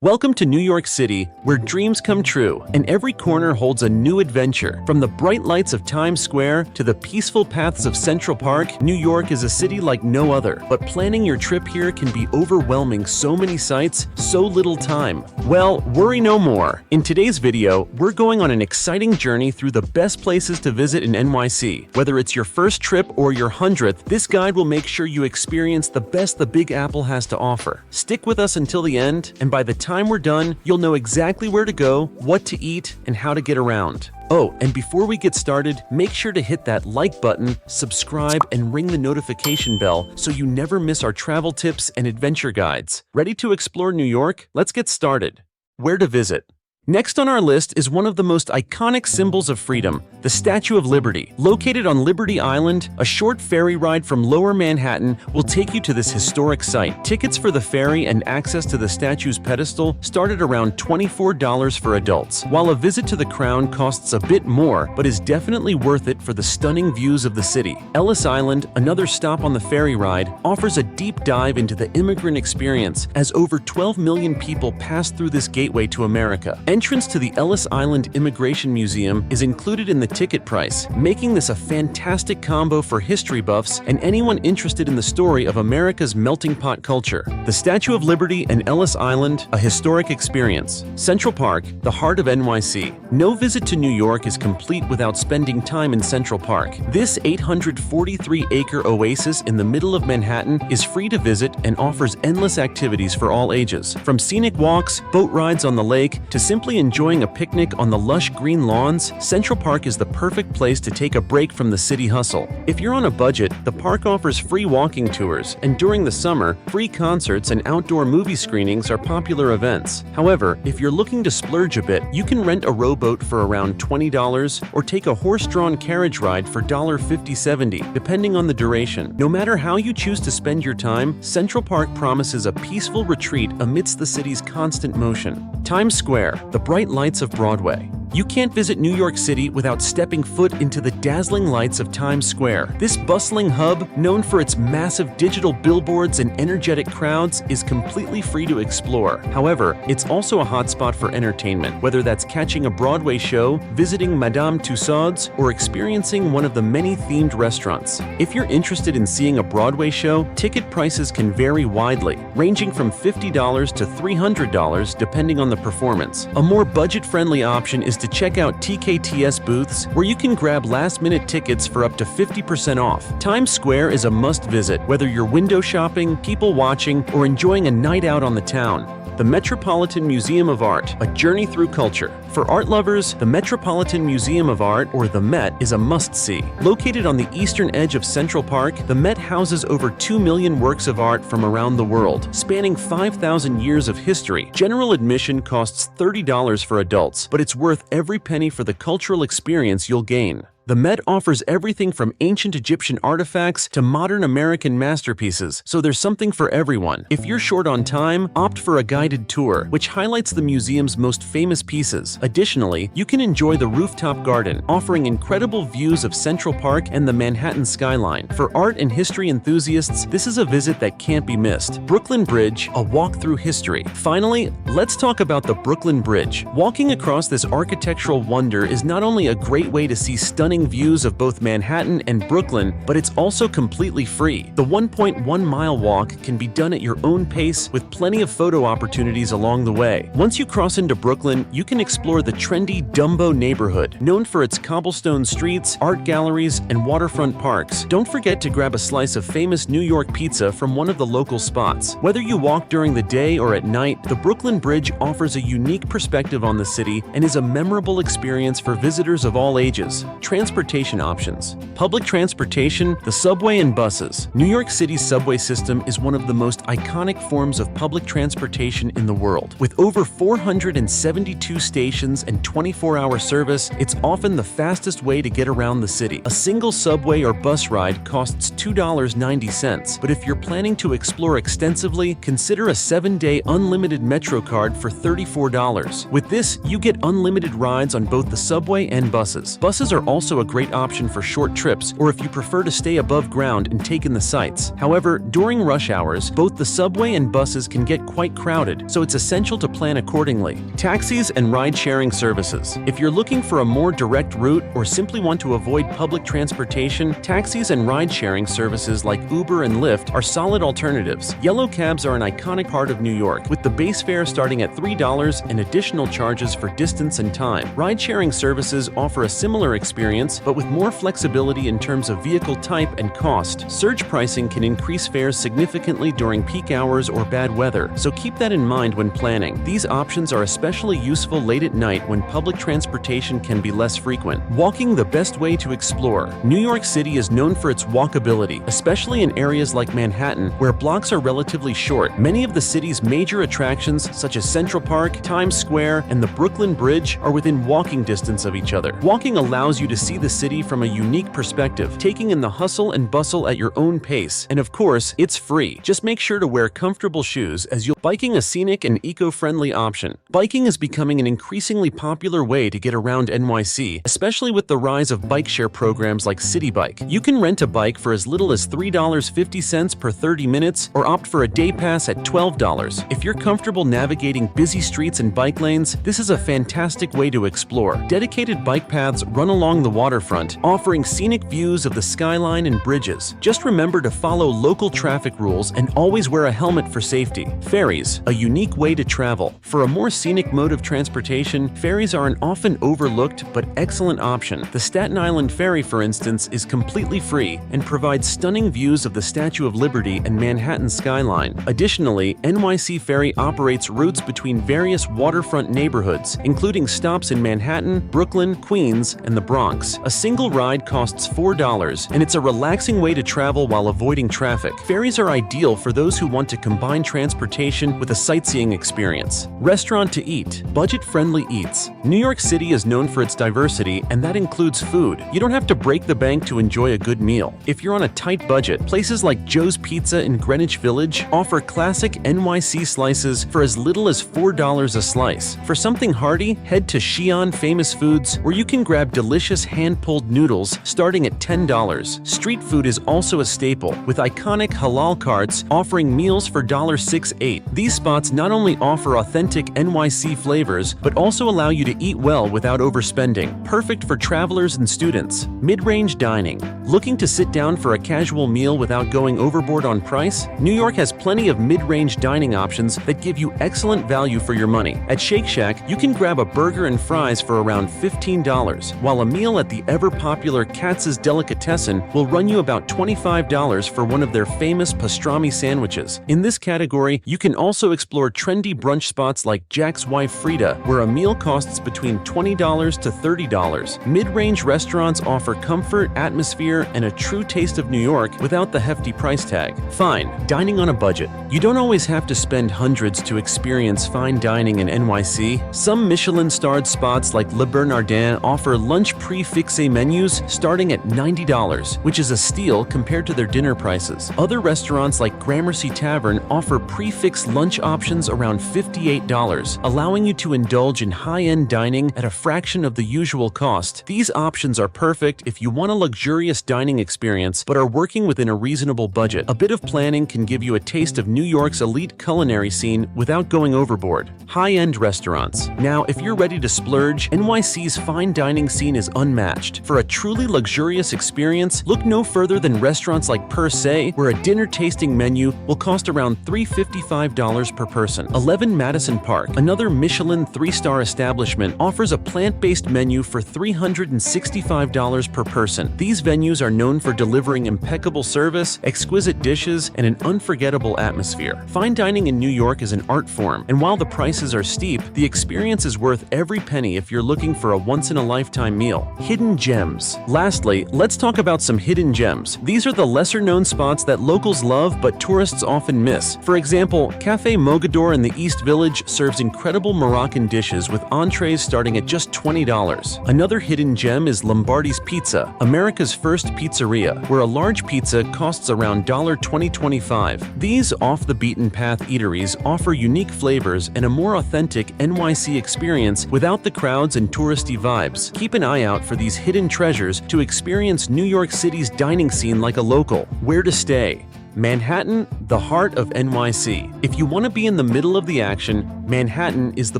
Welcome to New York City, where dreams come true, and every corner holds a new adventure. From the bright lights of Times Square to the peaceful paths of Central Park, New York is a city like no other. But planning your trip here can be overwhelming. So many sights, so little time. Well, worry no more. In today's video, we're going on an exciting journey through the best places to visit in NYC. Whether it's your first trip or your 100th, this guide will make sure you experience the best the Big Apple has to offer. Stick with us until the end, and by the time we're done, you'll know exactly where to go, what to eat, and how to get around. Oh, and before we get started, make sure to hit that like button, subscribe, and ring the notification bell so you never miss our travel tips and adventure guides. Ready to explore New York? Let's get started. Where to visit? Next on our list is one of the most iconic symbols of freedom, the Statue of Liberty. Located on Liberty Island, a short ferry ride from Lower Manhattan will take you to this historic site. Tickets for the ferry and access to the statue's pedestal start at around $24 for adults, while a visit to the Crown costs a bit more, but is definitely worth it for the stunning views of the city. Ellis Island, another stop on the ferry ride, offers a deep dive into the immigrant experience, as over 12 million people pass through this gateway to America. Entrance to the Ellis Island Immigration Museum is included in the ticket price, making this a fantastic combo for history buffs and anyone interested in the story of America's melting pot culture. The Statue of Liberty and Ellis Island, a historic experience. Central Park, the heart of NYC. No visit to New York is complete without spending time in Central Park. This 843-acre oasis in the middle of Manhattan is free to visit and offers endless activities for all ages. From scenic walks, boat rides on the lake, to simply enjoying a picnic on the lush green lawns, Central Park is the perfect place to take a break from the city hustle. If you're on a budget, the park offers free walking tours, and during the summer, free concerts and outdoor movie screenings are popular events. However, if you're looking to splurge a bit, you can rent a rowboat for around $20 or take a horse-drawn carriage ride for $50-$70, depending on the duration. No matter how you choose to spend your time, Central Park promises a peaceful retreat amidst the city's constant motion. Times Square, the bright lights of Broadway. You can't visit New York City without stepping foot into the dazzling lights of Times Square. This bustling hub, known for its massive digital billboards and energetic crowds, is completely free to explore. However, it's also a hotspot for entertainment, whether that's catching a Broadway show, visiting Madame Tussauds, or experiencing one of the many themed restaurants. If you're interested in seeing a Broadway show, ticket prices can vary widely, ranging from $50 to $300 depending on the performance. A more budget-friendly option is to check out TKTS booths, where you can grab last-minute tickets for up to 50% off. Times Square is a must-visit, whether you're window shopping, people watching, or enjoying a night out on the town. The Metropolitan Museum of Art, a journey through culture. For art lovers, the Metropolitan Museum of Art, or the Met, is a must-see. Located on the eastern edge of Central Park, the Met houses over 2 million works of art from around the world, spanning 5,000 years of history. General admission costs $30 for adults, but it's worth every penny for the cultural experience you'll gain. The Met offers everything from ancient Egyptian artifacts to modern American masterpieces, so there's something for everyone. If you're short on time, opt for a guided tour, which highlights the museum's most famous pieces. Additionally, you can enjoy the rooftop garden, offering incredible views of Central Park and the Manhattan skyline. For art and history enthusiasts, this is a visit that can't be missed. Brooklyn Bridge, a walk through history. Finally, let's talk about the Brooklyn Bridge. Walking across this architectural wonder is not only a great way to see stunning views of both Manhattan and Brooklyn, but it's also completely free. The 1.1-mile walk can be done at your own pace, with plenty of photo opportunities along the way. Once you cross into Brooklyn, you can explore the trendy Dumbo neighborhood, known for its cobblestone streets, art galleries, and waterfront parks. Don't forget to grab a slice of famous New York pizza from one of the local spots. Whether you walk during the day or at night, the Brooklyn Bridge offers a unique perspective on the city and is a memorable experience for visitors of all ages. Transportation options. Public transportation, the subway and buses. New York City's subway system is one of the most iconic forms of public transportation in the world. With over 472 stations and 24-hour service, it's often the fastest way to get around the city. A single subway or bus ride costs $2.90, but if you're planning to explore extensively, consider a 7-day unlimited Metro card for $34. With this, you get unlimited rides on both the subway and buses. Buses are also also a great option for short trips or if you prefer to stay above ground and take in the sights. However, during rush hours, both the subway and buses can get quite crowded, so it's essential to plan accordingly. Taxis and ride-sharing services. If you're looking for a more direct route or simply want to avoid public transportation, taxis and ride-sharing services like Uber and Lyft are solid alternatives. Yellow cabs are an iconic part of New York, with the base fare starting at $3 and additional charges for distance and time. Ride-sharing services offer a similar experience, but with more flexibility in terms of vehicle type and cost. Surge pricing can increase fares significantly during peak hours or bad weather, so keep that in mind when planning. These options are especially useful late at night when public transportation can be less frequent. Walking the best way to explore. New York City is known for its walkability, especially in areas like Manhattan, where blocks are relatively short. Many of the city's major attractions, such as Central Park, Times Square, and the Brooklyn Bridge, are within walking distance of each other. Walking allows you to see the city from a unique perspective, taking in the hustle and bustle at your own pace. And of course, it's free. Just make sure to wear comfortable shoes as you'll biking a scenic and eco-friendly option. Biking is becoming an increasingly popular way to get around NYC, especially with the rise of bike share programs like City Bike. You can rent a bike for as little as $3.50 per 30 minutes or opt for a day pass at $12. If you're comfortable navigating busy streets and bike lanes, this is a fantastic way to explore. Dedicated bike paths run along the waterfront, offering scenic views of the skyline and bridges. Just remember to follow local traffic rules and always wear a helmet for safety. Ferries, a unique way to travel. For a more scenic mode of transportation, ferries are an often overlooked but excellent option. The Staten Island Ferry, for instance, is completely free and provides stunning views of the Statue of Liberty and Manhattan skyline. Additionally, NYC Ferry operates routes between various waterfront neighborhoods, including stops in Manhattan, Brooklyn, Queens, and the Bronx. A single ride costs $4, and it's a relaxing way to travel while avoiding traffic. Ferries are ideal for those who want to combine transportation with a sightseeing experience. Restaurant to eat. Budget-friendly eats. New York City is known for its diversity, and that includes food. You don't have to break the bank to enjoy a good meal. If you're on a tight budget, places like Joe's Pizza in Greenwich Village offer classic NYC slices for as little as $4 a slice. For something hearty, head to Xi'an Famous Foods, where you can grab delicious hand-pulled noodles starting at $10. Street food is also a staple, with iconic halal carts offering meals for $1.68. These spots not only offer authentic NYC flavors, but also allow you to eat well without overspending. Perfect for travelers and students. Mid-range dining. Looking to sit down for a casual meal without going overboard on price? New York has plenty of mid-range dining options that give you excellent value for your money. At Shake Shack, you can grab a burger and fries for around $15, while a meal at the ever-popular Katz's Delicatessen will run you about $25 for one of their famous pastrami sandwiches. In this category, you can also explore trendy brunch spots like Jack's Wife Frida, where a meal costs between $20 to $30. Mid-range restaurants offer comfort, atmosphere, and a true taste of New York without the hefty price tag. Fine dining on a budget. You don't always have to spend hundreds to experience fine dining in NYC. Some Michelin-starred spots like Le Bernardin offer lunch prix-fixé menus starting at $90, which is a steal compared to their dinner prices. Other restaurants like Gramercy Tavern offer prix-fixed lunch options around $58, allowing you to indulge in high-end dining at a fraction of the usual cost. These options are perfect if you want a luxurious dining experience but are working within a reasonable budget. A bit of planning can give you a taste of New York's elite culinary scene without going overboard. High-end restaurants. Now, if you're ready to splurge, NYC's fine dining scene is unmatched. For a truly luxurious experience, look no further than restaurants like Per Se, where a dinner tasting menu will cost around $355 per person. 11 Madison Park, another Michelin 3-star establishment, offers a plant-based menu for $365 per person. These venues are known for delivering impeccable service, exquisite dishes, and an unforgettable atmosphere. Fine dining in New York is an art form, and while the prices are steep, the experience is worth every penny if you're looking for a once-in-a-lifetime meal. Hidden gems. Lastly, let's talk about some hidden gems. These are the lesser-known spots that locals love but tourists often miss. For example, Café Mogador in the East Village serves incredible Moroccan dishes with entrees starting at just $20. Another hidden gem is Lombardi's Pizza, America's first pizzeria, where a large pizza costs around $20-25. These off-the-beaten-path eateries offer unique flavors and a more authentic NYC experience without the crowds and touristy vibes. Keep an eye out for these hidden treasures to experience New York City's dining scene like a local. Where to stay? Manhattan, the heart of NYC. If you want to be in the middle of the action, Manhattan is the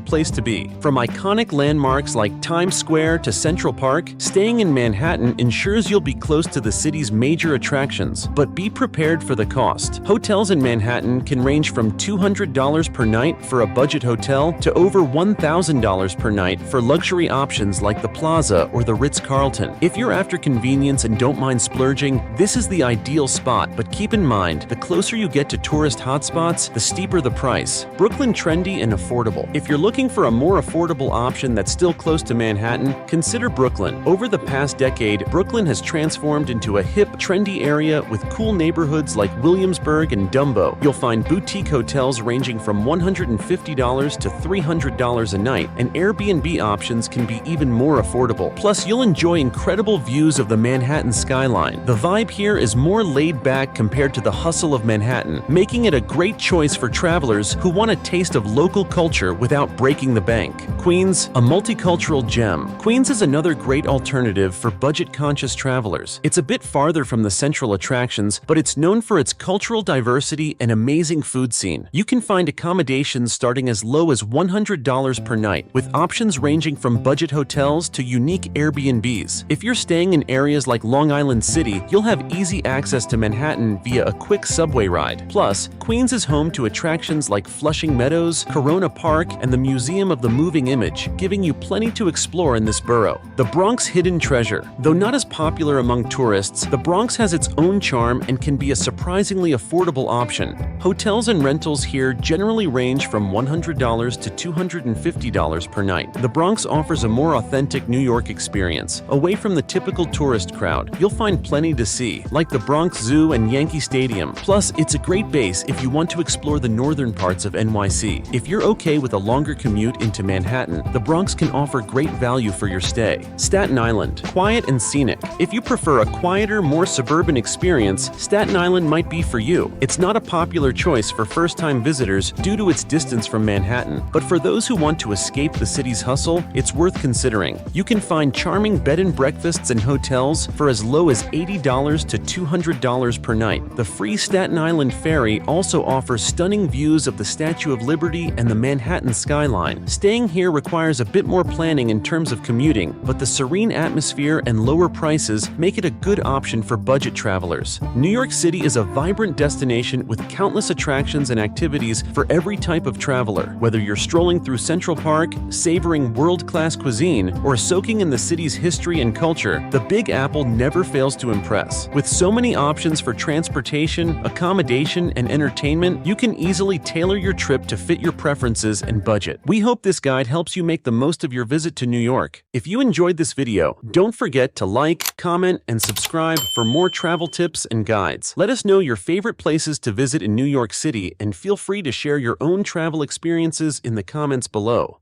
place to be. From iconic landmarks like Times Square to Central Park, staying in Manhattan ensures you'll be close to the city's major attractions, but be prepared for the cost. Hotels in Manhattan can range from $200 per night for a budget hotel to over $1,000 per night for luxury options like the Plaza or the Ritz-Carlton. If you're after convenience and don't mind splurging, this is the ideal spot, but keep in mind, the closer you get to tourist hotspots, the steeper the price. Brooklyn, trendy and affordable. If you're looking for a more affordable option that's still close to Manhattan, consider Brooklyn. Over the past decade, Brooklyn has transformed into a hip, trendy area with cool neighborhoods like Williamsburg and Dumbo. You'll find boutique hotels ranging from $150 to $300 a night, and Airbnb options can be even more affordable. Plus, you'll enjoy incredible views of the Manhattan skyline. The vibe here is more laid back compared to the hustle of Manhattan, making it a great choice for travelers who want a taste of local culture without breaking the bank. Queens, a multicultural gem. Queens is another great alternative for budget-conscious travelers. It's a bit farther from the central attractions, but it's known for its cultural diversity and amazing food scene. You can find accommodations starting as low as $100 per night, with options ranging from budget hotels to unique Airbnbs. If you're staying in areas like Long Island City, you'll have easy access to Manhattan via a quick subway ride. Plus, Queens is home to attractions like Flushing Meadows, Corona Park, and the Museum of the Moving Image, giving you plenty to explore in this borough. The Bronx hidden treasure. Though not as popular among tourists, the Bronx has its own charm and can be a surprisingly affordable option. Hotels and rentals here generally range from $100 to $250 per night. The Bronx offers a more authentic New York experience. Away from the typical tourist crowd, you'll find plenty to see, like the Bronx Zoo and Yankee Stadium. Plus, it's a great base if you want to explore the northern parts of NYC. If you're okay with a longer commute into Manhattan, the Bronx can offer great value for your stay. Staten Island, quiet and scenic. If you prefer a quieter, more suburban experience, Staten Island might be for you. It's not a popular choice for first-time visitors due to its distance from Manhattan, but for those who want to escape the city's hustle, it's worth considering. You can find charming bed and breakfasts and hotels for as low as $80 to $200 per night. The free Staten Island ferry also offers stunning views of the Statue of Liberty and the Manhattan skyline. Staying here requires a bit more planning in terms of commuting, but the serene atmosphere and lower prices make it a good option for budget travelers. New York City is a vibrant destination with countless attractions and activities for every type of traveler. Whether you're strolling through Central Park, savoring world-class cuisine, or soaking in the city's history and culture, the Big Apple never fails to impress. With so many options for transportation, accommodation, and entertainment, you can easily tailor your trip to fit your preferences and budget. We hope this guide helps you make the most of your visit to New York. If you enjoyed this video, don't forget to like, comment, and subscribe for more travel tips and guides. Let us know your favorite places to visit in New York City, and feel free to share your own travel experiences in the comments below.